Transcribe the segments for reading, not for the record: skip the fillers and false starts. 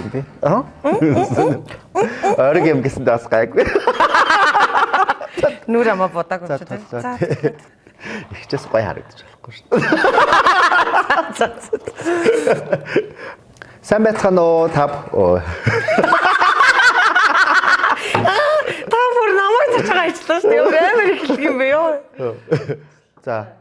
юм бэ? Ориг юм гэсэндээ бас гайгүй. Нүр амаа бодог юм шиг тийм. За. Ихчээс гоё харагдаж болохгүй шүү дээ. Сайн байцгаана уу та Та бүр намайг цаашаа ичлээ шүү дээ. Амар их хэлдэг юм бэ ёо. За.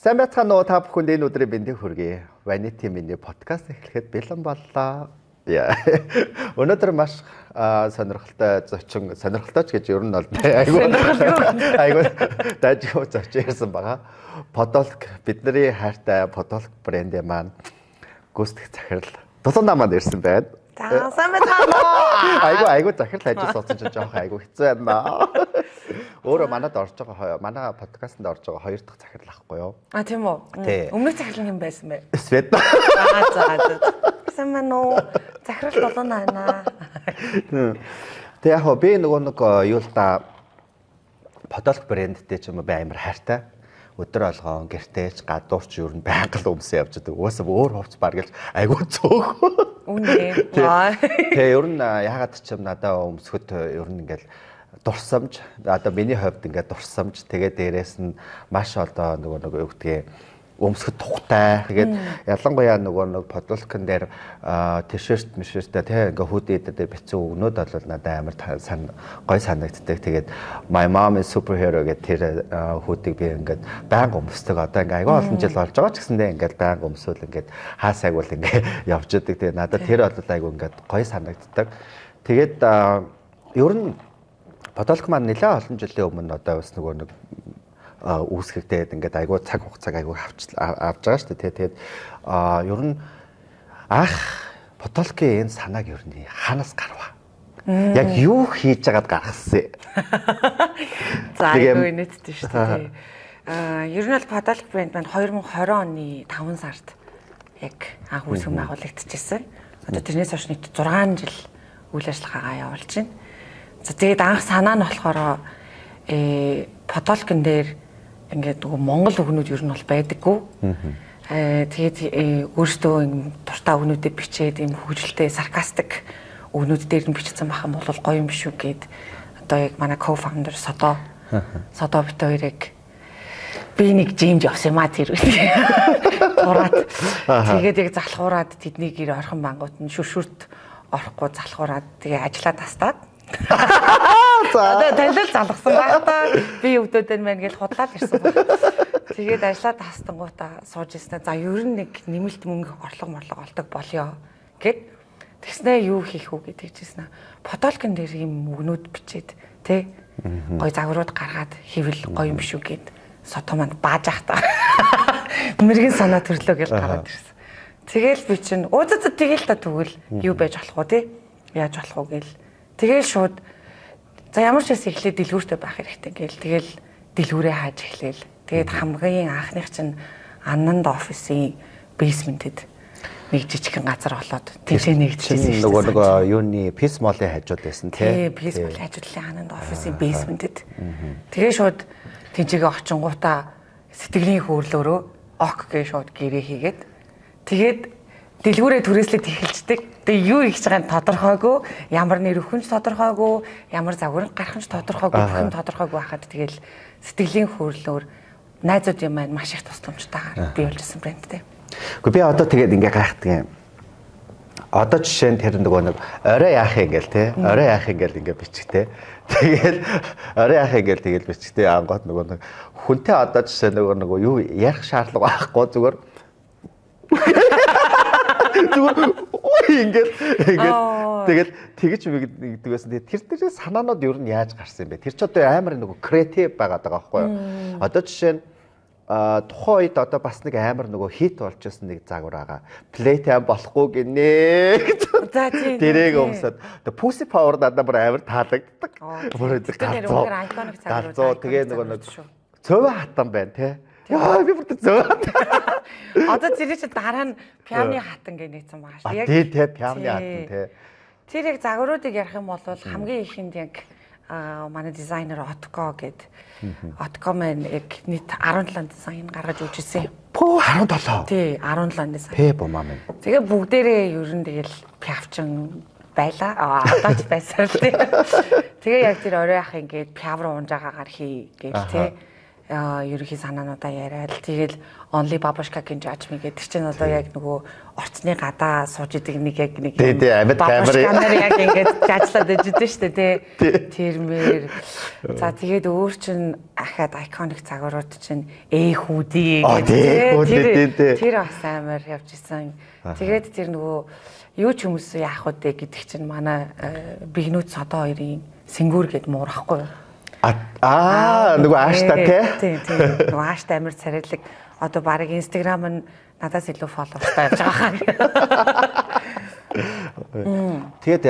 Сайн байцгаана уу та бүхэнд энэ өдрийн бэлэн хүргэе. Vanity миний подкаст эхлэхэд бэлэн боллоо. Өнөөдөр маш сонирхолтой зочин сонирхолтой ч гэж ер нь бол айгуу дажиг зочин ирсэн байгаа. Podolk бидний хайртай Podolk брендээ маань гүйцэтгэх захирал Дулуунаа маань ирсэн байна. За сайн байна. Айгуу захирал ажил суудсан чинь жоох айгуу хэцүү байна. Өөрөө манад орж байгаа манай подкастэнд орж байгаа хоёр дахь захирал ахгүй юу? Тийм үү. Өмнөх захирал юм байсан бэ? Света. За. Сайн байна уу? Захирал Дулуунаа байна. Тэг яг би нэг юу л да Podolk брэндтэй ч юм уу би амар хайртай. Өдөр алгон гэртээч гадуурч юу н байнга л өмсөө явж байгаа. Уусаа өөр хувц баргалж айгүй цөөх. Үнэ. Тэгээ ер нь ягаад ч юм надаа өмсөхөд ер нь ингээл дурсамж одоо миний хувьд ингээд дурсамж тэгээ дээрээс нь маш одоо нөгөө юу гэдгийг өмсөхөд тухтай. Тэгээд ялангуяа нэг Podolk-ын дээр тишерт мишэртээ тий ингээ хүүдээдэд бичсэн өгнөд бол надад амар гой санагддаг. Тэгээд My Mom is Superhero гэх тэр хүүдийг би ингээд байнга өмсдөг. Одоо ингээ аягүй олон жил болж байгаа ч гэсэндээ ингээд байнга өмсөөл ингээд хаасайг бол ингээ явж идэг. Тэгээд надад тэр бол аягүй ингээд гой санагддаг. Тэгээд ер нь Podolk маань нэлээд олон жилийн өмнө одоо бас нэг үүсгэхдээ ингээд айгүй цаг хугацааг айгүй авч байгаа шүү дээ. Тэгээд ер нь Podolk-ийн энэ санааг ер нь ханаас гарваа. Яг юу хийж байгаад гаргасан. За айгүй нийтдээ шүү дээ. Ер нь бол Podolk брэнд маань 2020 оны 5 сард яг анх үүсгэн байгуулагдчихсан. Одоо тэрнээс хойш нийт 6 жил үйл ажиллагаагаа явуулж байна. За тэгээд анх санаа нь болохоор Podolk-ын дээр ингээд нөгөө монгол өгнүүд ер нь бол байдаггүй. Тэгээд өөртөө юм дуртай өгнүүдэд бичээд юм хөвгөлтэй саркастик өгнүүд дээр нь бичсэн байх юм бол гоё юм биш үү гэд одоо яг манай co-founder Содо бит хоёрыг би нэг жимж явсан юм а тэр үстэй. Тураад тэгээд яг залхуураад тэдний гэр орхон бангууд нь шүршүрт орохгүй залхуураад тэгээ ажиллаа тастаад одоо танил залгсан байх та би өвдөдөн мэн гэж худлаад ирсэн баг. Тэгээд ажиллаа тастангуудаа сууж ирсэн. За ер нь нэг нэмэлт мөнгө орлого олдог болёо гэд тэгснэ юу хийх үү гэж хэлжсэн. Podolk-ын дээр юм өгнүүд бичээд тий гой загварууд гаргаад хийвэл гоё юм шүү гэд Содо манд бааж ах та. Мэргэн санаа төрлөө гэж гараад ирсэн. Тэгэл би чинь тэгэл та тэгвэл юу байж болох вэ тий яаж болох вэ гэл тэгэл шууд за ямар ч хэсэг эхлээд дэлгүүртэй байх хэрэгтэй гээл тэгэл дэлгүүрээ хааж эхлээл. Тэгээд хамгийн анхных чинь Ананд офисын бейсментэд нэг жижигхэн газар болоод тийшээ нэгдэжсэн. Нөгөө юуны Peace Mall-ийн хажууд байсан тий. Peace Mall-ийн хажуудлын Ананд офисын бейсментэд. Тэгээ шууд тэнцэгээ очингуудаа сэтгэлийн хөөрлөөрөө ок гэж шууд гэрээ хийгээд тэгээд дэлгүүрээ түрээслээд эхэлждэг. Тэгээ юу хийж байгааг нь тодорхойгүй, ямар нэр өхөнч тодорхойгүй, ямар загвар гарах нь тодорхойгүй, бүхэн тодорхойгүй байхад тэгэл сэтгэлийн хөөрлөөр найзуудын маань маш их тусламжтайгаар бий болж ирсэн брэндтэй. Гэхдээ би одоо тэгээд ингээ гайхдаг юм. Одоо жишээ нь тэр нэг орой яах юм гээл те. Орой яах юм гээл ингээ бичгтэй. Тэгэл орой яах юм гээл тэгэл бичгтэй ангууд нэг хүнтэй одоо жишээ нөгөө юу ярих шаардлага байхгүй зүгээр ингээд тэгэл тэгэж нэгдэг байсан. Тэр дээр санаанууд ер нь яаж гарсан юм бэ? Тэр ч одоо амар нөгөө креатив байгаад байгаа байхгүй юу? Одоо жишээ нь тухайн үед одоо бас нэг амар нөгөө хит болж байсан нэг загвар байгаа. Playtime болохгүй гинэ. За тийм. Тэрэг өмсөд. Pussy Power надад бүр амар таалагддаг. Бүр тэр iconic загвар. Тэгээ нөгөө цөөвө хатан байна те. Яа би бүр зөө. Одоо зэрэг чи дараа нь пиамны хатан гэж нээсэн байгаа шүү. Яг тий пиамны хатан тий. Тэр яг загваруудыг ярих юм бол хамгийн ихэнд яг манай дизайнер Отко гэдэг. Отко маань яг нийт 17 дизайн гаргаж үзсэн. Пөө 17. Тий, 17 дизайн. Пэ бомаа минь. Тэгээ бүгдээрээ ер нь тэгэл пявчин байла. Одоо ч байсаар тий. Тэгээ яг тэр орой ах ингээд пяв руу унжаагаагаар хий гэл тий. Ерөнхий санаануудаа яриад тэгэл only бабушка гин жаж ми гэдэг чинь одоо яг нөгөө орцны гадаа сууж идэг нэг яг нэг тий амьд камер яг ингээд жажлаад ижидэн штэ тий. Тэрмээр за тэгээд өөр чин ахаад iconic загварууд чинь хүүдий гэдэг тэр бас амар явж исэн. Тэгээд тэр нөгөө юу ч хүмүүс яах вэ гэдэг чинь манай бигнүүд содоо хоёрын сэнгүүр гэд муурахгүй юу? Нөгөө ааштай тий. Нөгөө ааштай амар царайлаг. Одоо баг Instagram нь надаас илүү фолловертай явж байгаа. Тэгээд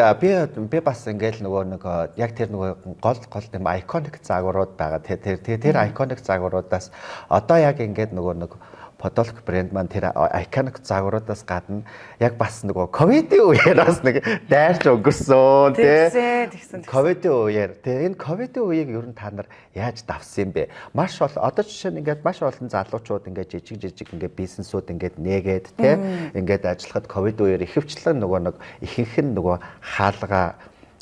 би бас ингээл нөгөө яг тэр нөгөө гол юм iconic загварууд байгаа. Тэр iconic загваруудаас одоо яг ингээд нөгөө Podolsk брэнд маань тэр iconic загваруудаас гадна яг бас нөгөө ковидын үеэр бас нэг дайрч өнгөрсөн тий. Ковидын үеэр тэгээ энэ ковидын үеийг ер нь та нар яаж давсан бэ? Маш одоо жишээ нь ингээд маш олон залуучууд ингээд жижиг ингээд бизнесүүд ингээд нээгээд тий ингээд ажиллахад ковид үеэр ихэвчлэн нөгөө ихэнх нь нөгөө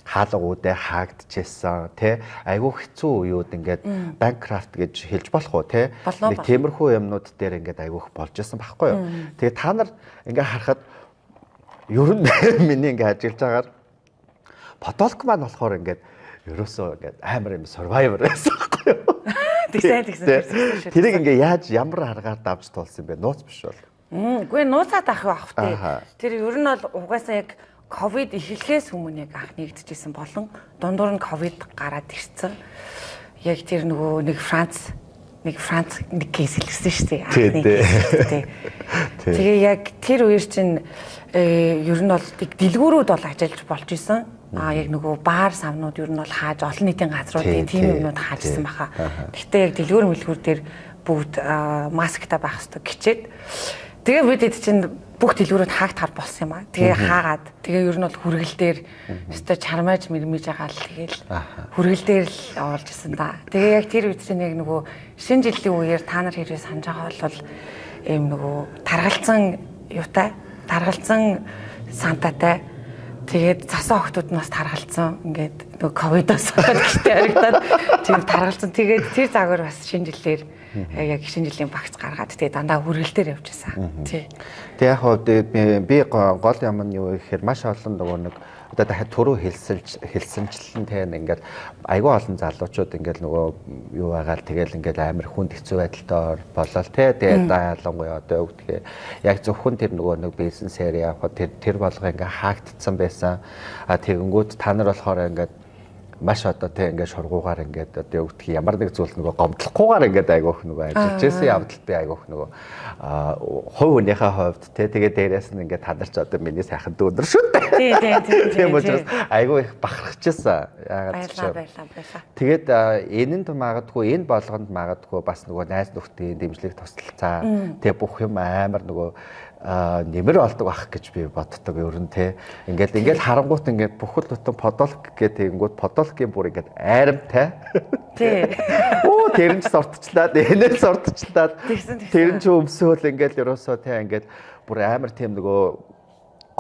хаалгуудаа хаагдчихсан тий айгүй хэцүү үеуд ингээд банкрафт гэж хэлж болох уу тий нэг тиймэрхүү юмнууд дээр ингээд айгүйх болж исэн байхгүй юу. Тэгээ та нар ингээд харахад ер нь миний ингээд ажиллаж байгаагаар Podolsk маань болохоор ингээд ерөөсөө ингээд амар юм survivor байсан байхгүй юу. Тэгсэн. Тэрийг ингээд яаж ямар аргаар давж тулсан бэ? Нууц биш бол. Үгүй нууцаад ах байх тий. Тэр ер нь бол угаасаа яг ковид эхлэхээс өмнө яг анх нэгдэжсэн болон дундуур нь ковид гараад ирсэн. Яг тэр нөгөө нэг Франц нэг кейс хэлсэн шүү дээ. Анхны кейс тий. Тэгээ яг тэр үеэр чинь ер нь бол дэлгүүрүүд бол ажиллаж болж исэн. Яг нөгөө баар самнууд ер нь бол хааж олон нийтийн газруудын тийм юмнууд хаажсан баха. Гэхдээ яг дэлгүүр дээр бүгд масктай байх хэрэгтэй гिचээд тэгээ бид чинь бүх дэлгүүрүүд хаагтахаар болсон юм аа. Тэгээ хаагаад тэгээ ер нь бол хүргэл дээр өстой чармааж мэрмэж байгаа л тэгэл хүргэл дээр л оолж исэн да. Тэгээ яг тэр үед чинь яг нөгөө шинэ жилийн үеэр та нар хэрвээ санаж байгаа бол ийм нөгөө таргалцсан сантатай тэгээд засаа охтууд нь бас таргалцсан ингээд нөгөө ковидоос гэхдээ харагдаад тийм таргалцсан тэгээд тэр загвар бас шинэ жилээр яг шинэ жилийн багц гаргаад тэгээ дандаа хүргэлтээр явж байсан. Тий. Тэг яг хоо би гол юм нь юу гэхээр маш олон нөгөө нэг одоо дахиад түрүү хэлсэнчлэн те ингээд айгүй олон залуучууд ингээд нөгөө юу байгаа л тэгэл ингээд амар хүнд хэцүү байдалтай болол те тэгээд ялангуяа одоо үгдгээ яг зөвхөн тэр нөгөө нэг бизнесээр яг тэр болгоо ингээд хаагдцсан байсан. Тэгэнгүүт та нар болохоор ингээд маш одоо те ингээд шургуугаар ингээд одоо үгдэх ямар нэг зүйл нөгөө гомдлохгүйгээр ингээд айгүйх нөгөө ажиллаж байсан явдал би айгүйх нөгөө хувь хүнийхээ хувьд те тэгээд дээрээс нь ингээд та нар ч одоо миний сайхан дүүнэр шүү дээ. Тийм учраас айгүй их бахархчихсан. Яагаад ч тэгээд энэнд магадгүй энэ болгонд магадгүй бас нөгөө найз нөхдийн дэмжлэг тусалцаа те бүх юм амар нөгөө нэмэр болдог байх гэж би боддог ер нь те ингээд харангуут ингээд бүхэл бүтэн Podolsk гэдэг тэгэнгүүт Podolsk-ийн бүр ингээд айрамтай тий тэр нь сурталчлаад энээл сурталчлаад тэр нь ч өмсөөл ингээд ерөөсөө те ингээд бүр амар тийм нөгөө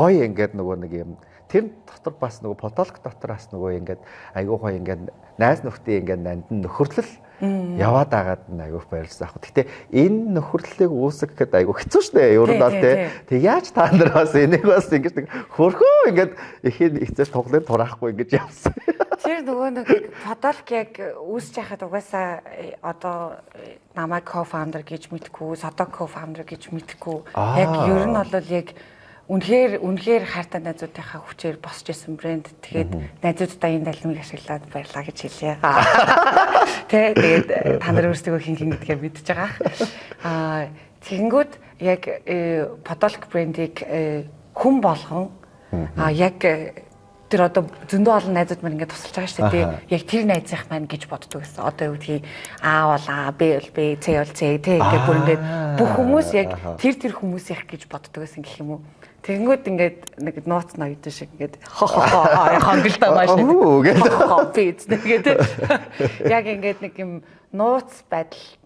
гоё ингээд нөгөө нэг юм тэр дотор бас нөгөө Podolsk дотор бас нөгөө ингээд айгүй гоё ингээд найз нөхдийн ингээд нандин нөхөрлөл яваад агаад айгүйх баярлсан ах. Гэтэ энэ нөхөрлөлийг үүсгэхэд айгүй хэцүү шнэ. Ер нь бол тэг яаж та нар бас энийг бас ингэж нэг хөрхөө ингэж ихийн эцээс тоглын тураахгүй ингэж явсан. Тэр нөгөө нэг Podolsk яг үүсэж байхад угаасаа одоо намайг co-founder гэж мэдгүй, Sodok co-founder гэж мэдгүй. Яг ер нь бол яг үнэхээр хайртай найзуудынхаа хүчээр босч исэн брэнд. Тэгээд найзуудаа энэ далмыг ашиглаад баярлаа гэж хэлье. Тэгээд та нар өөрсдөө хин гэдгээ мэдж байгаа. Тэгэнгүүт яг Podolsk брэндийг хүн болгон яг тэр одоо зөндөө олон найзууд маань ингээд тусалж байгаа шүү дээ. Яг тэр найзынх маань гэж боддог гэсэн. Одоо юу гэдгийг А бол А, Б бол Б, С бол С тэг ингээд бүр ингээд бүх хүмүүс яг тэр хүмүүсийнх гэж боддог гэсэн гэх юм уу. Тэгэнгүүт ингээд нэг нууц ноёд шиг ингээд хонголтой маш гэдэг. Яг ингээд нэг юм нууц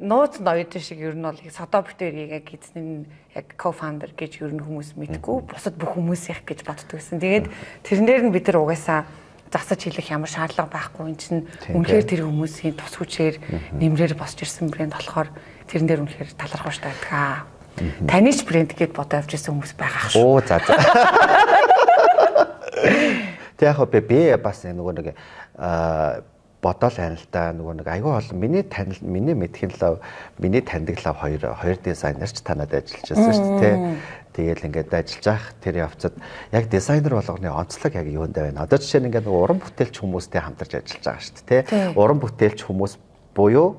ноёд шиг ер нь бол содо бүтээрийг яг эзэн яг co-founder гэж ер нь хүмүүс мэдгүй бусад бүх хүмүүс их гэж боддог гэсэн. Тэгээд тэрнээр нь бид нар угаасаа засаж хэлэх ямар шаардлага байхгүй. Энд чинь үнэхээр тэр хүмүүсийн тус хүчээр нэмрээр босч ирсэн брэнд болохоор тэрэн дээр үнэхээр талархав штэ гэдэг. Таны ч брэнд гэд бодож авч ирсэн хүмүүс байгаа шүү. Оо за. Тэг яг би бас нөгөө нэг бодоол байна л да. Нөгөө нэг аюу олон миний мэдхийн лав, миний таньдаг лав хоёр дизайнерч танад ажиллаж байсан шүү дээ. Тэгээл ингээд ажиллаж ах тэр явцад яг дизайнер болгоны онцлог яг юунд байна. Одоо жишээ нь ингээд нөгөө уран бүтээлч хүмүүстэй хамтарч ажиллаж байгаа шүү дээ. Уран бүтээлч хүмүүс буюу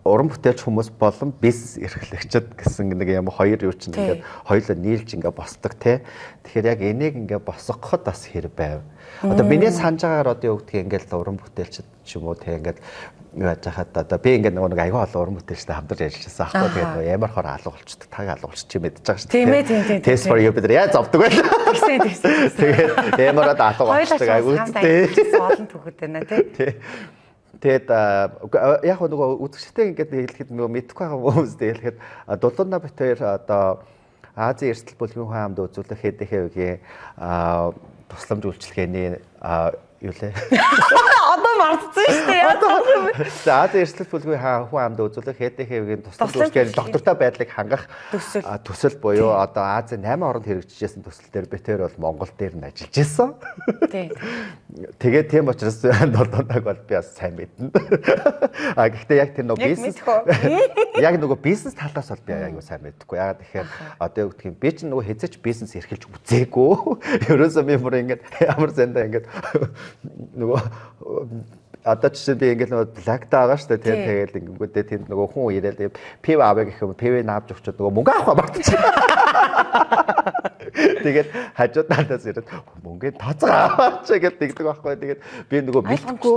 уран бүтээлч хүмүүс болон бизнес эрхлэгчид гэсэн нэг юм хоёр юу чинь ингээд хоёулаа нийлж ингээд босдог те. Тэгэхээр яг энийг ингээд босгоход бас хэрэг байв. Одоо миний санаж байгаагаар одоо юу гэдгийг ингээд уран бүтээлчд ч юм уу те ингээд юу яаж хахад одоо би ингээд нэг аягүй олон уран бүтээлчтэй хамтарч ажиллажсан аахгүй тэгээд ямар хор алга болчдөг таг алга болчих юм мэдэж байгаа шүү дээ. Test for you бид яаж зовдөг байл. Тэгээд ямар алга болчдөг аягүй үстэй. Олон түүхэд байна те. Тэгээд яг нөгөө үзэгчтэй ингээд хэлэхэд нөгөө мэдэхгүй байгаа хүмүүстэй хэлэхэд Дулуунаа бит хоёр одоо Азийн эрсдэл бүлгийн хүн амд үзүүлэх хэдийхээ тусламж үйлчилгээний юу лээ. Одоо мартсан шүү дээ. Азийн эрсдэл бүлгийн хүн амд үзүүлэх хэдийхээ тусламж үйлчилгээний доктортой байдлыг хангах төсөл буюу одоо Азийн 8 оронд хэрэгжижсэн төсөл дээр бит хоёр бол Монгол дээр нь ажиллаж ирсэн. Тийм. Тэгээд тийм учраас Дулуунаг бол би бас сайн мэднэ. Гэхдээ яг тэр нөгөө бизнес яг нөгөө бизнес талаас бол би аягүй сайн мэдхгүй. Ягаад тэгэхээр одоо юу гэх юм би ч нөгөө хэзээ ч бизнес эрхэлж үзээгүй. Ерөөсөө би бүр ингээд ямар зандаа ингээд нөгөө одоо чинь би ингээд нөгөө блакта байгаа шүү дээ. Тэгээд ингээд тэнд нөгөө хүн ирээл пив авъя гэх юм пив наавч өгчөөд нөгөө мөнгө авах багтчих. Тэгээд хажуу талаас ирээд мөнгөний тооцоо аваач гэдэг байхгүй. Тэгээд би нөгөө мэдхгүй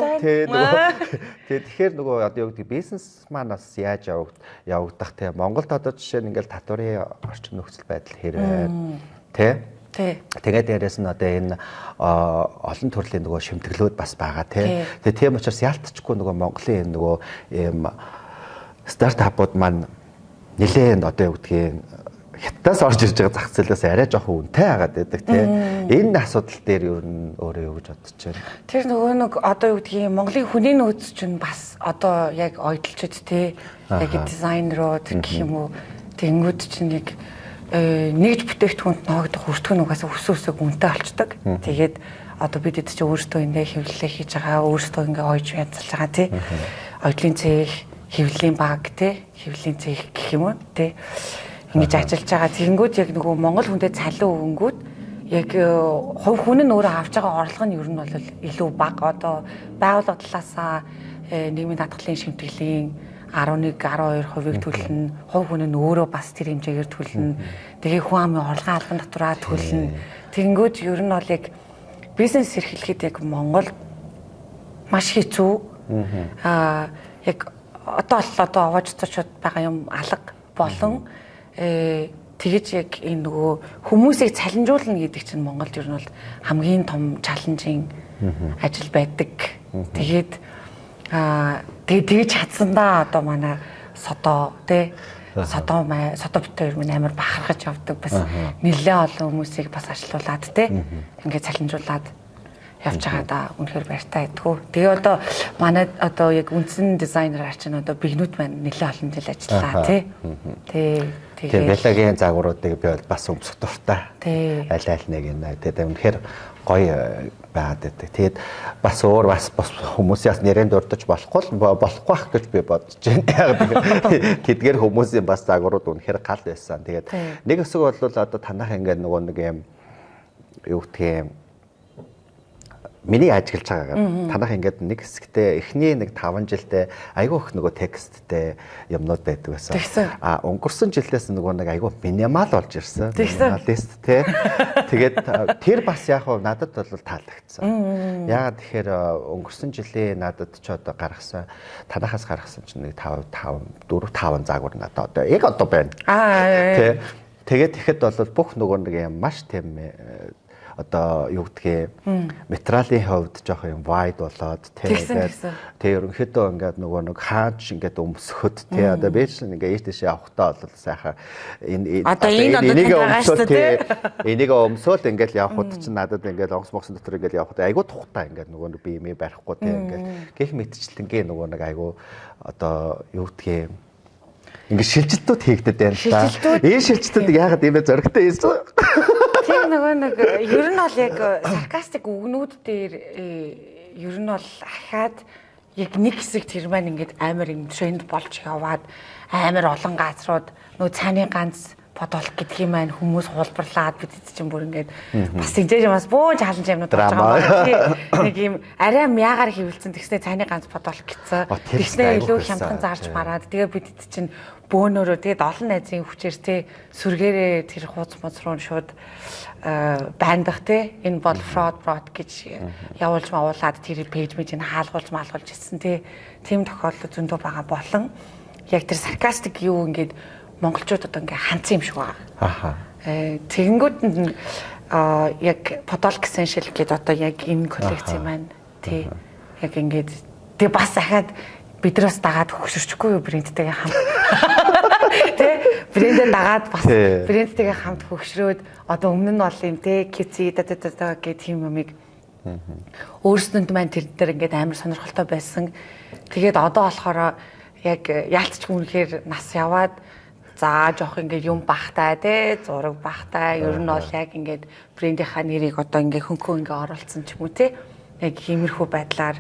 тэгэхээр нөгөө одоо юу гэдэг бизнес манаас яаж явагдах те Монголд одоо жишээ нь ингээл татварын орчин нөхцөл байдал хэрэг те тэгээд дээрэс нь одоо энэ олон төрлийн нөгөө шимтгэлүүд бас байгаа те. Тэгээд тийм учраас ялтчгүй нөгөө Монголын энэ нөгөө ийм стартапууд маань нэлээд одоо юу гэдгийг Хятадаас орж ирж байгаа зах зээлээс арай жоохон үнэтэй хагаад байдаг тийм. Энэ асуудал дээр ер нь өөрөө юу гэж бодож байна? Тэр нөгөө нэг одоо юу гэдгийг Монголын хүний нөөц чинь бас одоо яг ойдолчод тийм. Яг дизайнерууд гэх юм уу тэнгууд чинь нэгж бүтээгдэхүүнд ногдох хүртгэн угаасаа өсөөсөг үнэтэй болчдөг. Тэгээд одоо бид эд чинь өөрсдөө энэ хэвлэлээ хийж байгаа, өөрсдөө ингээ ойж янзалж байгаа тийм. Ойдлын цех, хэвлэлийн баг тийм. Хэвлэлийн цех гэх юм уу тийм. Ингэж ажиллаж байгаа. Тэгэнгүүт яг нөгөө Монгол хүнтэй цалин өгөнгүүд яг хувь хүн нь өөрөө авч байгаа орлого нь ер нь бол илүү бага. Одоо байгууллага талаасаа нийгмийн даатгалын шимтгэлийн 11-12%-ийг төлнө. Хувь хүн нь өөрөө бас тэр хэмжээгээр төлнө. Тэгээ хүн амын орлогын албан татвараа төлнө. Тэгэнгүүт ер нь бол яг бизнес эрхлэхэд яг Монгол маш хэцүү. Яг одоо овоож цочод байгаа юм алга болон тэгэж яг энэ нөгөө хүмүүсийг цалинжуулна гэдэг чинь Монголд ер нь бол хамгийн том чаленжийн ажил байдаг. Тэгээд тэгэж чадсандаа одоо манай содо содо битээр минь амар бахархаж явдаг бас нэлээд олон хүмүүсийг бас ажилуулад ингээд цалинжуулаад явж байгаа да үнэхээр баяртай байдгүй. Тэгээ одоо манай одоо яг үндсэн дизайнер арчин одоо бигнүүд маань нэлээд олон жил ажиллаа Тэгээ бэлэгийн загваруудыг би бас өмсөх дуртай. Аль нэг энэ тэгээд үнэхээр гоё байгаад байдаг. Тэгээд бас өөр бас хүмүүсээс нэрэнд дурдж болохгүй байх гэж би бодож байна. Тэдгээр хүмүүсийн бас загварууд үнэхээр гал байсан. Тэгээд нэг хэсэг бол одоо танах ингээд нөгөө нэг юм юу гэх юм миний ажиглаж байгаагаар танах ингээд нэг хэсэгтээ эхний нэг 5 жилдээ айгүй их нөгөө тексттэй юмнууд байдаг байсан. Өнгөрсөн жилдээс нөгөө нэг айгүй минимал болж ирсэн. Минималист те. Тэгээд тэр бас яг хав надад бол таалагдсан. Яагаад тэгэхээр өнгөрсөн жилийн надад ч одоо гаргасан танахаас гаргасан чинь нэг 4 5 загвар надад одоо яг одоо байна. Тэ. Тэгээд тэгэхэд бол бүх нөгөө нэг юм маш тийм одоо юу гэдгийг материалын хувьд жоох юм wide болоод тэгээ ерөнхийдөө ингээд нөгөө нэг хаач ингээд өмсөхөд тий одоо бэж ингээд ийш явахтаа бол сайхан энийг өмсөөл ингээд явхад чинь надад ингээд онгоц моксон дотор ингээд явхад айгуу тухтай ингээд нөгөө нэг би юм барихгүй тий ингээд гэх мэтчлэнгээ нөгөө нэг айгуу одоо юу гэдгийг ингээд шилжилтүүд хийгдэд байна л да. Энэ шилжилтүүд яагаад ийм зөрөгтэй ийсэн? Тийм нөгөө нэг ер нь бол яг саркастик үгнүүд дээр ер нь бол ахаад яг нэг хэсэг тэр маань ингээд амар юм тренд болж яваад амар олон газрууд нөгөө цааны ганц подолк гэдгийг маань хүмүүс хулбарлаад бид чинь бүр ингээд бас ингэж бас бууж хаалж юмнууд болж байгаа. Нэг юм арай мягаар хөвлөсөн тэгснэ цааны ганц подолк гэсэн. Тэгснэ илүү хямдхан зарж мараад тэгээ бид чинь бөөнөрөө тэгээд олон найзын хүчээр те сүргээрээ тэр хууц моц руу шууд бандах те энэ бол fraud гэж явуулж мавуулаад тэр пэйж мэж нь хаалгуулж маалгуулж ирсэн те тийм тохиолдол зөндөө байгаа болон яг тэр саркастик юу ингээд монголчууд одоо ингээ ханцсан юм шиг байна. Аха. Тэгэнгүүт нь яг подолк essential гэдэг одоо яг энэ коллекцийн маань тий яг ингээд тэг бас ахаад бидрээс дагаад хөгшөрчихгүй юу брендтэйгээ хамт. Тэ брендээ дагаад бас брендтэйгээ хамт хөгшрөөд одоо өмнө нь бол юм те кици дататата гэх тийм юмыг өөрсдөнд маань тэр дээр ингээд амар сонирхолтой байсан. Тэгээд одоо болохоор яг яалтчгүй үнэхээр нас яваад за жоох ингээд юм бахтай те зураг бахтай ер нь бол яг ингээд брендийнхаа нэрийг одоо ингээд хөнхөө ингээд оруулсан ч юм уу те яг иймэрхүү байдлаар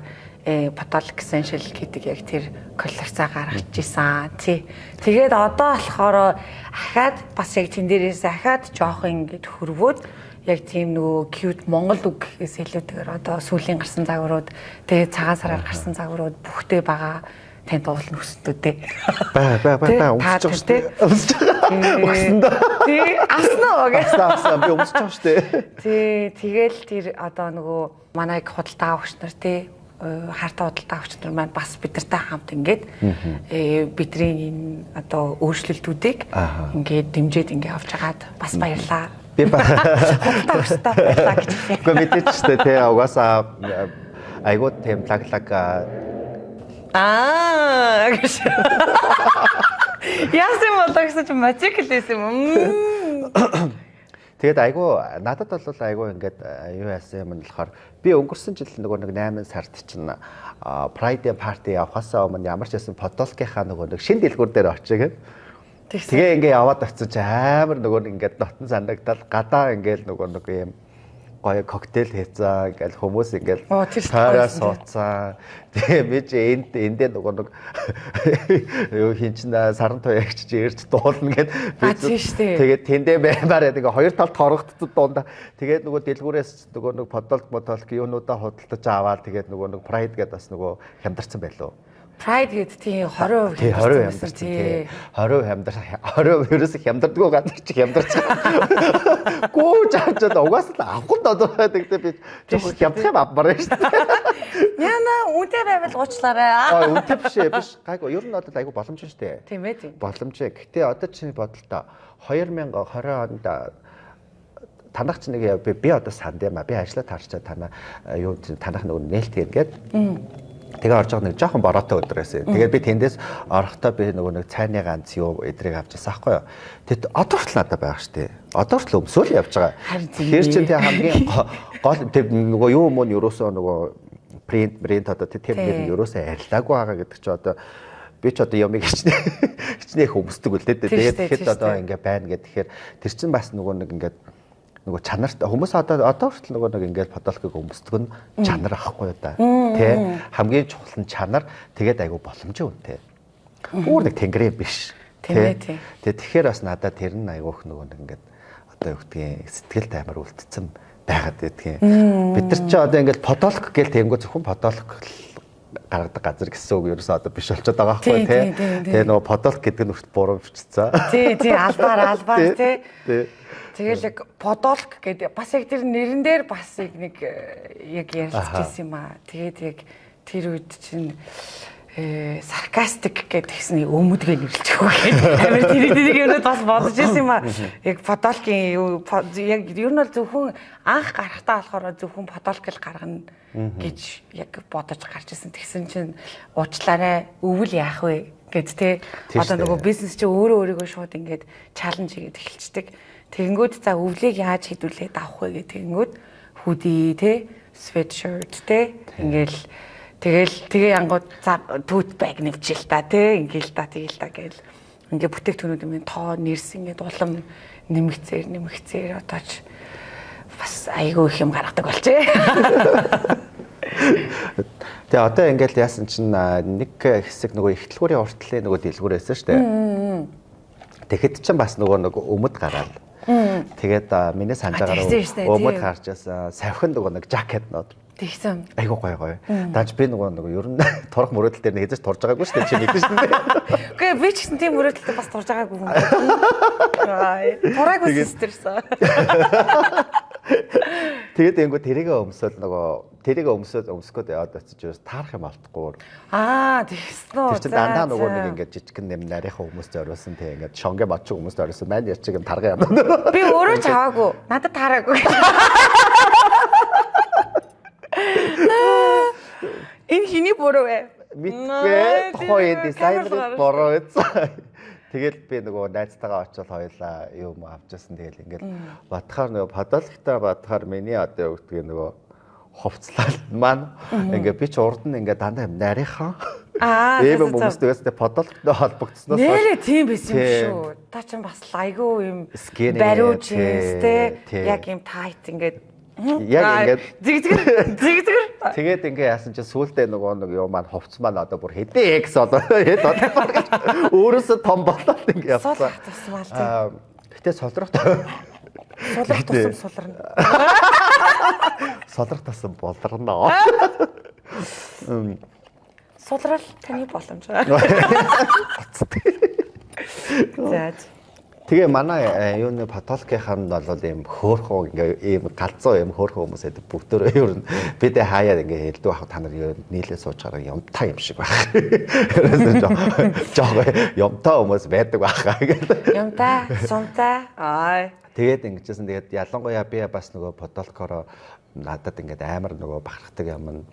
подолк essential гэдэг яг тэр коллекцаа гаргаж ирсэн тий. Тэгээд одоо болохоор ахаад бас яг тэн дээрээс ахаад жоох ингээд хөрвөөд яг тийм нөгөө cute монгол үг гэхээс илүүтэйгээр одоо сүүлийн гарсан загварууд тэгээд цагаан сараар гарсан загварууд бүхтэй байгаа танд уулын хүсдүүдээ. Баа өмсөж байгаа. Тий, аснаа би өмсөж байгаа шүү дээ. Тий, тэгэл тэр одоо нөгөө манай худалдаа авагч нар тий хартаа худалдаа авагч нар маань бас бидэртэй хамт ингээд бидний энэ одоо өөрчлөлтүүдийг ингээд дэмжиж ингээд авч агаад бас баярлаа. Би худалдаа авагчтай баярлаа гэж хэлээ. Гэхдээ мэдээч шүү дээ тий угаасаа айгуу тийм лаглаг гэж. Яасан болоо гэсэн чи мажик хэлсэн юм. Тэгээд айгуу надад бол айгуу ингээд юу яасан юм болохоор би өнгөрсөн жил нөгөө нэг 8 сард чинь Pride party явахасаа өмнө ямар ч байсан подолкийнхаа нөгөө нэг шин дэлгүүр дээр очиж тэгээ ингээд яваад очиж амар нөгөө нэг ингээд дотн санагдал гадаа ингээд нөгөө нэг юм гоё коктейл хийцаа ингээл хүмүүс ингээл таараа суудсан. Тэгээ би ч эндээ нөгөө нэг юу хинчин саран туягч ирж дуулна гэд би тэгээд тэндээ баймаар тэгээ хоёр талд хорогдсон дундаа тэгээд нөгөө дэлгүүрээс нөгөө нэг подолк юунуудаа худалдаж аваад тэгээд нөгөө нэг Pride гэдээ бас нөгөө хямдарсан байлоо. Pride гэдэг тийм 20% хямдарсан тий. 20% ерөөсө хямдардгүй гадар чи хямдарч байгаа. Гүү чаачаад угаасаа авах нь одоо гэдэг би жоохон хямдах юм авмаар байна шүү дээ. Яна үнтэй байвал уучлаарай. Үнтэй биш гайгүй ер нь одоо айгүй боломж шүү дээ. Тийм ээ тийм. Боломж. Гэтэ одоо чиний бодолтой 2020 онд танах ч нэг би одоо санд юм а би ажиллаа таарчаа танаа юу танах нөгөө нээлт хийгээд тэгээ орж байгаа нэг жоохон бороотой өдөр байсан. Тэгээд би тэндээс орохдоо би нөгөө нэг цайны ганц юу эдрийг авч ирсэн аахгүй юу. Тэгэд одоо хүртэл надад байгаа шүү дээ. Одоо хүртэл өмсөөл явж байгаа. Тэр чинь тэг хамгийн гол тэг нөгөө юу юм уу ерөөсөө нөгөө принт одоо тэр нэр ерөөсөө арилаагүй байгаа гэдэг чи одоо би ч одоо ямиг хичнээн өмсдөг үлдээ. Тэгээд тэгэхэд одоо ингээ байна гэхээр тэр чинь бас нөгөө нэг ингээ нөгөө чанарт хүмүүс одоо хүртэл нөгөө нэг ингээд подолкыг өмсдөг нь чанар ахгүй да. Тэ хамгийн чухал нь чанар тэгээд айгу боломжтой үнтэй. Өөр нэг тэнгэрийн биш. Тэ. Тэгэхээр бас надад тэр нь айгуух нөгөө нэг ингээд одоо юу гэдгийг сэтгэл таймар үлдсэн байгаад гэдгийг. Бид нар ч одоо ингээд подолк гээл тэнгүү зөвхөн подолк гаргадаг газар гэсэн үг ерөөсөө одоо биш болчиход байгаа байхгүй тий. Тэгээ нөгөө подолк гэдэг нь өрт буруу бичсэн. Тий албаар тий. Тэгэл яг подолк гэдэг бас яг тэр нэрэн дээр бас яг нэг яг ярилцчихсан юм аа. Тэгээд яг тэр үед чинь саркастик гэдгийгсний өмөдгөө нэрлэж өгөх. Амар тэрийг юмуд бас бодож ирсэн юм аа. Яг подолкийн яг ер нь бол зөвхөн анх гарахтаа болохоор зөвхөн подолкл гаргана гэж яг бодож гарч ирсэн. Тэгсэн чинь уучлаарай өвөл яах вэ гэд те одоо нөгөө бизнес чи өөрөө өөрийгөө шууд ингээд чаленж хийгээд эхэлцдэг. Тэгэнгүүт за өвлийг яаж хідүүлээд авах вэ гэх тэгэнгүүт худи те sweatshirt те ингээл тэгээ янгууд түүт байг нэвчил та тий ингээл та тэгэл та гээл ингээ бүтээгтүүнүүд юм тоо нэрс ингээд улам нэмэгцээр одооч бас айгүй их юм гаргадаг болжээ. Тэгээ одоо ингээл яасан чинь нэг хэсэг нөгөө ихтлгүүрийн уртлын нөгөө дэлгүүрээсэн шүү дээ. Тэгэхэд ч бас нөгөө өмд гараад тэгээд миний санджаагаар өмд гарч яасан савхин нөгөө нэг жакет нод тэгсэн. Айгуу гоё. Даач би нөгөө ер нь турах мөрөөдөл дээр нэгэж турж байгаагүй шүү дээ чи мэдэн шүү дээ. Үгүй би ч гэсэн тийм мөрөөдөлтэй бас турж байгаагүй юм. Тураагүй систерсэн. Тэгээд энгүү тэрийгэ өмсгөөд яваад очиж юус таарах юм алдахгүй. Тэгсэн үү. Тэр чинь дандаа нөгөө нэг ингээд жижигхэн нэм нарийнхаа хүмүүст зориулсан тийм ингээд шонгэ мочиг хүмүүст зориулсан. Маань ярьчих юм тарга юм. Би өөрөө ч аваагүй. Надад таараагүй. Энэ хиний буруу вэ? Мэдгүй. Тухайн дизайнерын буруу байсан. Тэгэл би нөгөө найзтайгаа очиод хоёлаа юм авчихсан. Тэгэл ингээл батхаар нөгөө подолктой миний одоо юу гэдгийг нөгөө хувцлал маань ингээ би ч урд нь ингээ дандаа нарийнхаа ийм хүмүүстээс подолктой холбогдсноос нэрээ тийм байсан юм шүү. Та ч бас айгүй юм бариуж те яг юм тайт ингээд яг ингээд зигзгэр тэгээд ингээ яасан чи сүултээ нөгөө нэг юу маань хувц маань одоо бүр хэдээ X одоо өөрөөсөө том болоод ингээ явсан. Гэтэ солрох тусам сулрна. Солрох тусам болрно. Сулрал таны боломж. За. Тэгээ манай юуны подолкийнханд бол ийм хөөрхөн ингээ ийм галзуу ийм хөөрхөн хүмүүс байдаг бүгдөө ер нь бид хаяад ингээ хэлдэг байх та нар нийлээ суучаараа юмтай юм шиг байх. Жоо юмтай хүмүүс байдаг байх гэдэг. Юмтай, сумтай. Тэгээд ингэжсэн тэгээд ялангуяа би бас нөгөө подолкороо надад ингээд амар нөгөө бахархдаг юм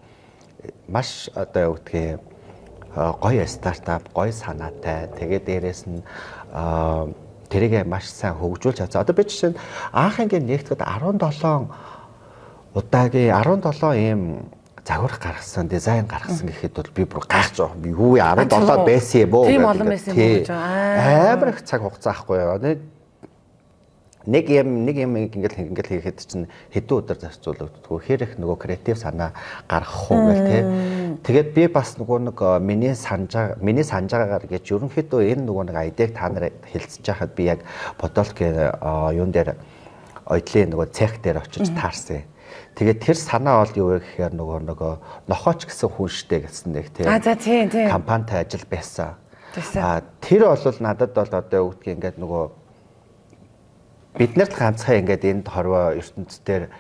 маш одоо юу гэдгийг гоё стартап, гоё санаатай. Тэгээд дээрэс нь тэрийг маш сайн хөгжүүлж чадсан. Одоо би жишээ нь анх ингээд нэгтгэхэд 17 удаагийн 17 ийм загвар гаргасан, дизайн гаргасан гэхэд бол би бүр гайхаж байгаа. Би юу 17 байсан юм уу? Тийм олон байсан юм гэж. Амар их цаг хугацаа ахгүй юу? Нэг юм ингээд хийхэд чинь хэдэн өдөр зарцуулагддггүй. Хэр их нөгөө креатив санаа гаргах уу гэл тий. Тэгээд би бас нөгөө нэг миний санаж байгаагаар гэж ерөнхийдөө энэ нөгөө нэг айдыг та нар хэлцэж байхад би яг подолкийн юун дээр ойдлын нөгөө цех дээр очиж таарсан. Тэгээд тэр санаа бол юу вэ гэхээр нөгөө нохооч гэсэн хүн штэ гэсэн нэг тий. За тийм. Компанитай ажил байсан. Тэр бол надад бол одоо юу гэдгийг ингээд нөгөө бид нарт ганцхан ингээд энд хорвоо ертөнцийн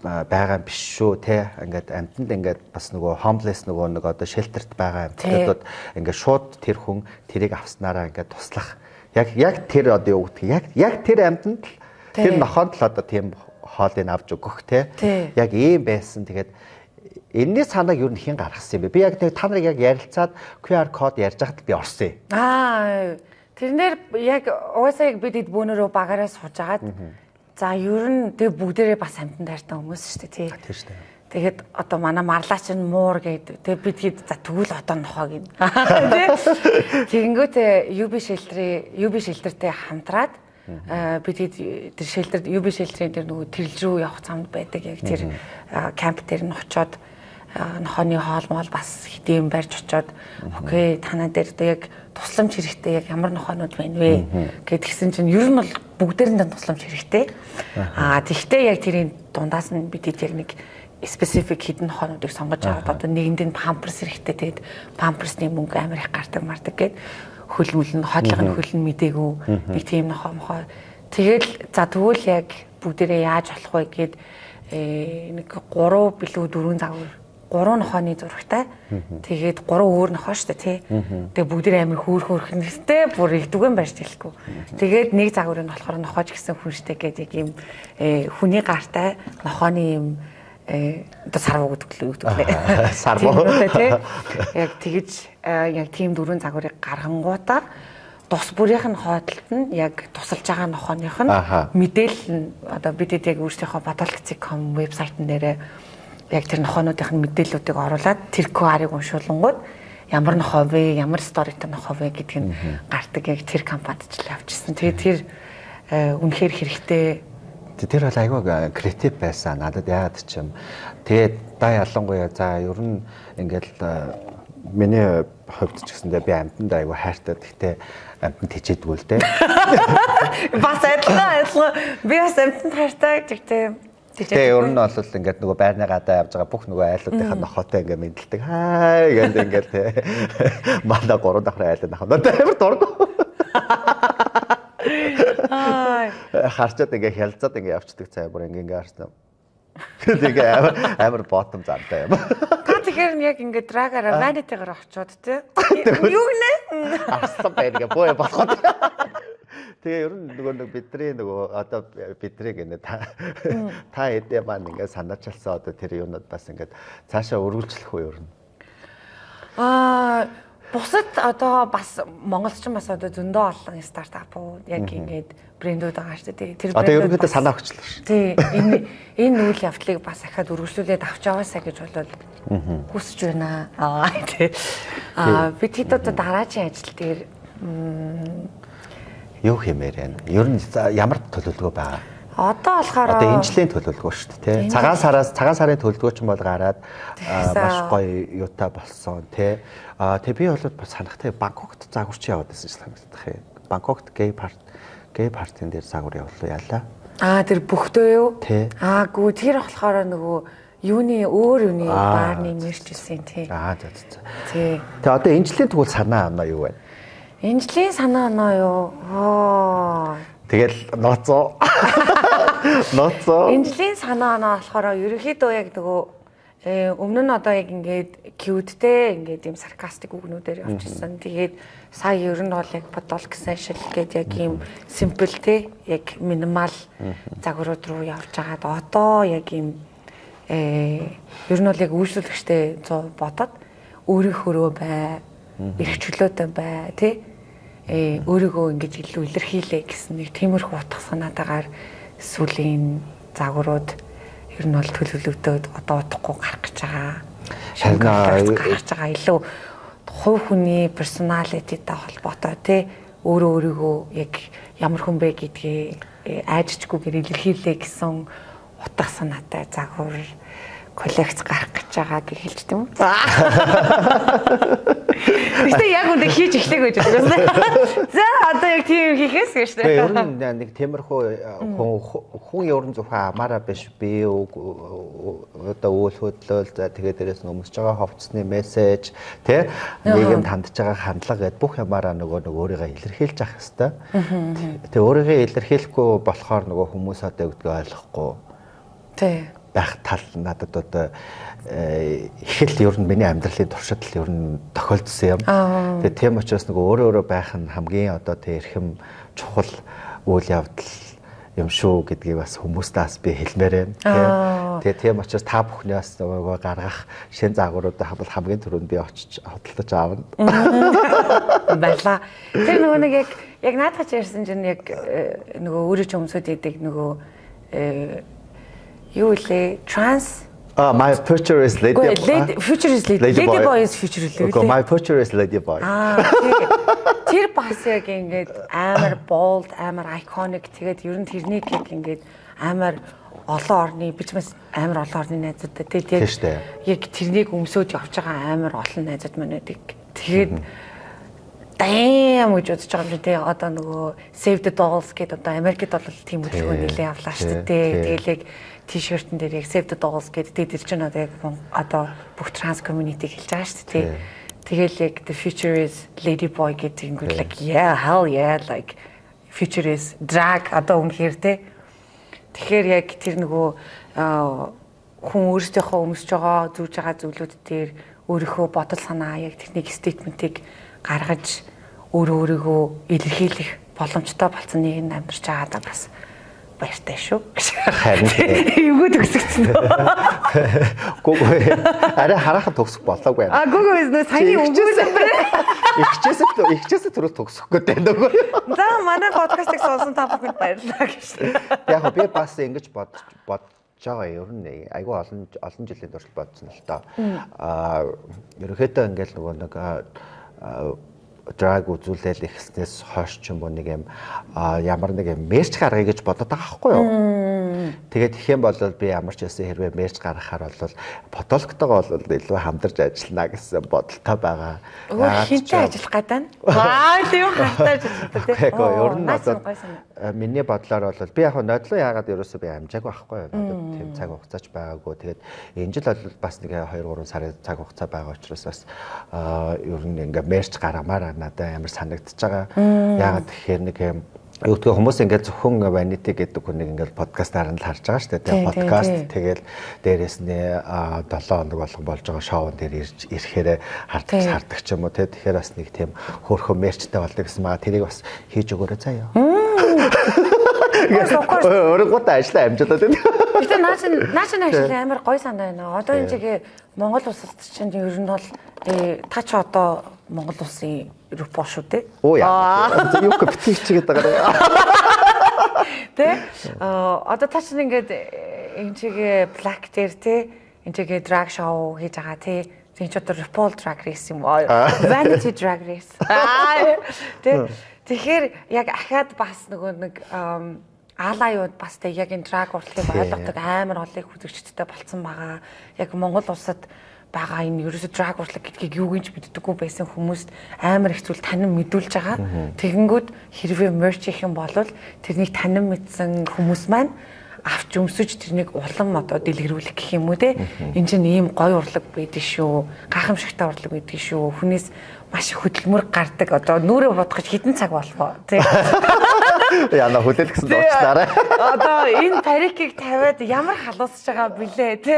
байгаа биш шүү те ингээд амьтанд ингээд бас нөгөө homeless нөгөө нэг одоо shelterт байгаа амьтдууд ингээд шууд тэр хүн тэрийг авснараа ингээд туслах яг тэр одоо юу гэдгийг яг тэр амьтанд тэр нохоонд л одоо тийм хоолыг авч өгөх те яг ийм байсан. Тэгээд энэний санааг юу хэн гаргасан юм бэ? Би яг та нарыг яг ярилцаад QR код ярьж байхад би орсон. Тэрнэр яг угаасаа яг бид бөөнөрөө багаараа сууж агаад за ер нь тэг бүгдээрээ бас амтан дайртай хүмүүс шүү дээ тий. Тийм шүү дээ. Тэгээд одоо манай марлаач нь муур гэдэг. Тэг бид хэд за тэгвэл одоо нохоо гин. Тэгэнгүүт UB shelter-тэй хамтраад бид тэр shelter UB shelter-ийн тэр нөгөө тэрл рүү явах замд байдаг яг тэр камп дээр нь очиод нохооны хоол моол бас хэдийн барьж очиод окей танаа дээр одоо яг тусламж хэрэгтэй яг ямар нохоонууд байна вэ гэдгсэн чинь ер нь бол бүгдээрэнд тусламж хэрэгтэй. Тэгвэл яг тэрийн дундаас нь бид яг нэг specific хідэн нохоонуудыг сонгож аваад одоо нэгэнд нь памперс хэрэгтэй. Тэгээд памперсны мөнгө амар их гардаг мардаг гэд хөлмөл нь хотлого нь хөлн мэдээгүй нэг тийм нохоо. Тэгэл за тэгвэл яг бүгдээрээ яаж болох вэ гэд нэг 3 билүү 4 загвар 3 нохооны зурагтай. Тэгээд 3 өөр нохоо шүү дээ тий. Тэгээд бүгд амар хөөрхөн нэртэй бүр их дүгэн барьж хэлэхгүй. Тэгээд нэг загвар нь болохоор нохоож гэсэн хүн штэ гэдэг ийм хүний гартай нохооны ийм одоо сарвуу гэдэг лээ. Сарвуу тий. Яг тэгэж яг тийм 4 загварыг гаргангуудаа тус бүрийнх нь хойдолд нь яг тусалж байгаа нохооных нь мэдээлэл нь одоо бидэд яг өөрсдийнхөө patology.com вебсайтн дээрээ яг тэр нохоонуудын мэдээллүүдийг оруулаад тэр QR-ыг уншуулгууд ямар нохоо вэ, ямар сторитой нохоо вэ гэдг нь гардаг яг тэр компанид ч л авчихсан. Тэгээд тэр үнэхээр хэрэгтэй. Тэр бол айгүй креатив байсан. Надад яагаад ч юм. Тэгээд да ялангуяа за ер нь ингээл миний хувьд ч гэсэндээ би амьтанд айгүй хайртай. Гэхдээ амьтанд хичээдгүй л дээ. Бас адилхан. Би бас амьтанд хайртай гэхдээ тэгээ ер нь бол ингээд нөгөө байрны гадаа явж байгаа бүх нөгөө айлуудынхаа нохоотой ингээд мэдлдэг. Хаа гэдэг ингээд те. Манай 3 давхрын айлын нохоотой амар дургу. Харчаад ингээд хялзаад ингээд явцдаг цай бүр ингээд харсан. Тэгээ амар ботом зантай юм. Тэгэхээр яг ингээд драгаараа ванитайгаар очиод те. Юу нэ? Арслан байрга боо болоход. Тэгээ ер нь нөгөө бидний нөгөө одоо бидний гэнэ та эдээ маань ингээд санаачилсан одоо тэр юунууд бас ингээд цаашаа өргөлжлөх үү ер нь. Бусад одоо бас Монголд ч бас одоо зөндөө олон стартапууд яг ингээд брэндүүд байгаа шүү дээ. Тэр одоо ерөнхийдөө санаа өгчлөө шүү. Тий. Энэ үйл явдлыг бас ахаад өргөжлүүлээд авч яваасаа гэж болоод хүсэж байна. Тий. Бид хэд одоо дараагийн ажил дээр юу хэмээр байна? Ер нь ямар төлөвлөгөө байгаа? Одоо болохоор одоо энэжлийн төлөвлөгөө шүү дээ, тий. Цагаан сарын төлөвлөгөө ч бол гараад маш гоё юутай болсон, тий. Тэгээ би бол бас санахтай Бангкокт загварч яваад байсан юм санагдах юм. Бангкокт гей партийн дээр загвар явуулаа яалаа. Тэр бүхтөө юу? Тий. Гүү тэр болохоор нөгөө юуны өөр юуны баарны мэрчсэн тий. За. Тий. Тэгээ одоо энэжлийн тэгвэл санаа оноо юу вэ? Энэжлийн санаа оноо юу? Тэгэл ноцоо. Энэжлийн санаа оноо болохоор ерөөхдөө яг нөгөө өмнө нь одоо яг ингээд cute-тэй ингээд юм sarcastic үгнүүдээр явчихсан. Тэгээд сая ер нь бол яг бодол гэсэн шил гэдэг яг юм simple те яг минимал загварууд руу явж байгаад одоо яг юм ер нь бол яг үйлчлүүлэгчтэй бодоод өөрийнхөө бай, эрх чөлөөтэй бай те өөрийгөө ингэж илүү илэрхийлээ гэсэн нэг тиймэрхүү утга санаатаагаар сүүлийн загварууд ер нь бол төлөвлөгдөөд одоо удахгүй гарах гэж байгаа. Гарч байгаа илүү хувь хүний персоналититэй холбоотой тий өөрийгөө яг ямар хүн бэ гэдгийг айжчгүйгээр илэрхийлээ гэсэн утга санаатай загвар коллекц гарах гэж байгааг хэлж тийм үү? Гэтэ яг үндэ хийж эхлэх гэж байна. За одоо яг тийм хийхээс гэж тийм. Ер нь нэг тиймэрхүү хүн ер нь зөвхөн амаараа биш би одоо үйл хөдлөл за тэгээд дээрээс нь өмсөж байгаа ховцсны мессеж тий нийгэмд хандж байгаа хандлага гэд бүх ямаараа нөгөө өөрийгөө илэрхийлж явах хэвээр. Тэгээ өөрийгөө илэрхийлэхгүй болохоор нөгөө хүмүүс одоо өгдгөө ойлгохгүй. Тий байх тал надад одоо их л ер нь миний амьдралын туршид л ер нь тохиолдсон юм. Тэгээ тийм учраас нөгөө өөрөө байх нь хамгийн одоо тэ эрхэм чухал үйл явдал юм шүү гэдгийг бас хүмүүстээс би хэлмээр байна. Тэгээ тийм учраас та бүхний бас нөгөө гаргах шин загваруудаа бол хамгийн түрүүнд би очиж хөдөлж аавна. Баярлаа. Тэр нөгөө нэг яг наадах ярьсан чинь яг нөгөө өөрөө ч өмсөд идэг нөгөө юу лээ trans my future is lady boy is future lady. My future is lady boy. Тэр бас яг ингээд амар bold, амар iconic тэгээд ер нь тэрнийг яг ингээд амар олон орны бичмэс амар олон орны найзуудтай тэгээд яг тэрнийг өмсөж явж байгаа амар олон найзууд маань байдаг. Тэгээд даям гэж бодож байгаа юм тий одоо нөгөө Save the Dolls гэдэг одоо Америкт бол тийм хөдөлгөөн нэлээд авлаа шүү дээ. Тэгэл яг t-shirt-н дээр яг Save the Dolls гэдэг тэр чинь одоо бүх транс community хэлж байгаа шүү дээ. Тэгэл яг the future is lady boy гэдэг ингээд like yeah hell yeah like future is drag одоо үнэхээр тий. Тэгэхээр яг тэр нөгөө хүн өөрсдийнхөө өмсөж байгаа зүүж байгаа зүйлүүд дээр өөрийнхөө бодол санаа яг техник стейтментийг гаргаж өөрийгөө илэрхийлэх боломжтой болсон нэг нь амьдарч байгаадаа бас баяртай шүү. Харин эвгүй төгсөгцөн. Гүг арай харахад төгсөх болоогүй байна. Гүг бизнес саяны өнгөөсөн байна. Ихчээсээ түрүү төгсөх гэдэг нөгөө. За манай подкастыг сонсон та бүхэнд баярлалаа гэж. Яг би бас ингэж бодож байгаа ер нь айгүй олон жилийн турш бодсон л доо. Ерөнхийдөө ингээл нөгөө нэг драг үзүүлэл ихснээс хойш ч юм уу нэг юм ямар нэг юм мерч гаргая гэж бодоод байгаа байхгүй юу. Тэгээд их юм бол би ямар ч ясаа хэрвээ мерч гаргахаар бол фотологтойгоо бол илүү хамдарч ажиллана гэсэн бодолтой байгаа. Хинтээ ажиллах гэдэг нь. Тийм хатаа ажиллах гэдэг. Тэгэхгүй ер нь одоо миний бодлоор бол би яг нодлоо яагаад ерөөсөө би амжаагүй байхгүй юу. Надад тийм цаг хугацаач байгаагүй. Тэгээд энэ жил бол бас нэг 2-3 сарын цаг хугацаа байгаа учраас бас ер нь ингээ мерч гаргамаар надад амар санагдчихж байгаа. Яагаад тэгэхээр нэг юм юу гэдэг хүмүүс ингээд зөвхөн vanity гэдэг хүнийг ингээд подкастаар нь л харж байгаа шүү дээ. Тэгээ подкаст тэгэл дээрээс нь 7 хоног болгон болж байгаа шоун дээр ирэхээр хардаг ч юм уу те. Тэгэхээр бас нэг тийм хөөрхөн мерчтэй болдог гэсэн маа тэрийг бас хийж өгөөрэй заяа. Өөрөөгөө ажиллаа амжилттай тийм. Гэтэ наач ажил амар гой санаа байна. Одоо энэ чигээ Монгол улсад чинь ер нь бол та ч одоо Монгол улсын репо шүү дээ. Оо яа. Юу к битгий чигээд байгаа. Тэ одоо та чинь ингээд энэ чигээ black дээр те энэ чигээ drag show хийж байгаа те. Тэг чи одоо RuPaul Drag Race юм уу? Vanity Drag Race. Тэгэхээр яг ахаад бас нөгөө нэг аалаюуд бас тэг яг энэ drag урлагийг ойлгодог амар олон хүзэгчдтэй болцсон байгаа. Яг Монгол улсад байгаа энэ ерөөсө drag урлаг гэдгийг юу гинж мэддэггүй байсан хүмүүст амар их зүйл танин мэдүүлж байгаа. Тэгэнгүүт хэрвээ merch их юм бол тэрнийг танин мэдсэн хүмүүс маань авч өмсөж тэрнийг улам одоо дэлгэрүүлэх гэх юм уу те. Энд чинь ийм гоё урлаг байдаг шүү. Гайхамшигтай урлаг байдаг шүү. Хүнээс маш их хөдөлмөр гардаг. Одоо нүрээ бодгож хідэн цаг болов те. Яна хүлээл гэсэн дуучлаарай. Одоо энэ парикийг тавиад ямар халуусж байгаа бэлээ те.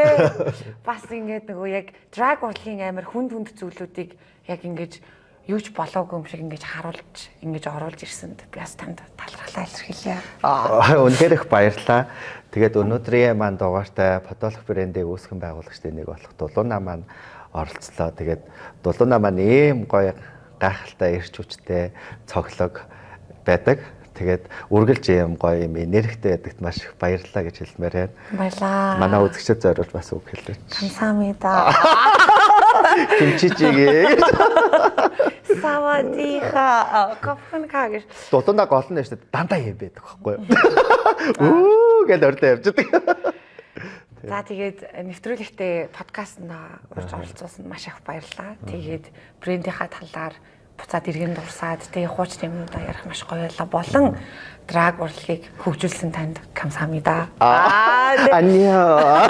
Бас ингээд нөгөө яг drag урлагийн амар хүнд зүйлүүдийг яг ингэж юуч болоогүй юм шиг ингэж харуулж ингэж оруулж ирсэнд би бас танд талархлаа илэрхийлье. Үнэхээр их баярлалаа. Тэгээд өнөөдрийн маань дугаартай фотолог брендийг үүсгэн байгуулагчдын нэг болох Дулууна маань оролцлоо. Тэгээд Дулууна маань ийм гоё гайхалтай эрч хүчтэй цоглог байдаг. Тэгээд үргэлж ийм гоё юм энергитэй байдагт маш их баярлалаа гэж хэлмээр байна. Баярлалаа. Манай үзэгчид зориулж бас үг хэлээч. Камсамида. Кимчижигээ. Савадиха. Кофен кагэр. Дулууна гол нь шүү дээ. Дандаа юм байдаг байхгүй юу? Үу гэж ордоо явждаг. За тэгээд нэвтрүүлэгтээ подкастт урьж оролцуулсанд маш их баярлалаа. Тэгээд брендийнхаа талаар буцаад иргэн дурсаад тэгээ хуучны юмудаа ярих маш гоё байлаа. Болон драг урлагийг хөгжүүлсэн танд камсамида. Анья.